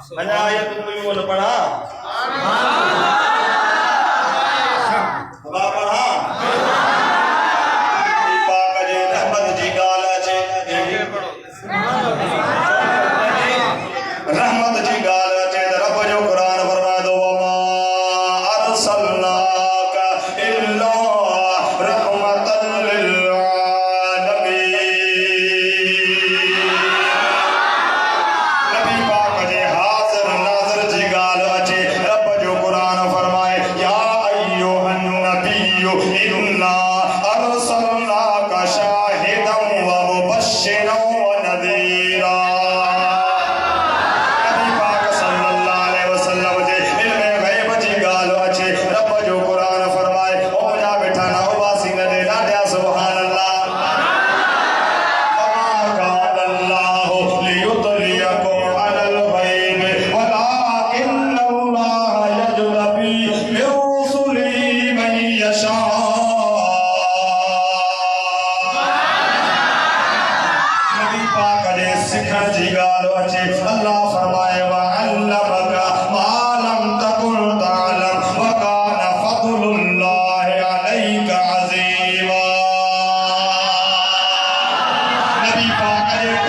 अञा आयत कोई वो न पढ़ा बाबा पढ़ा पाक जे रहमत जी गाल अचे रहमत जी गाल अचे त रब जो कुरान फरमाए दो मा अरसलनाका इल्ला रहमतन लिल अल्लाह फरमाए व अल्लमका मा लम तकुन तअलम व कान फज़लुल्लाहि अलैका अज़ीमा। नबी पाक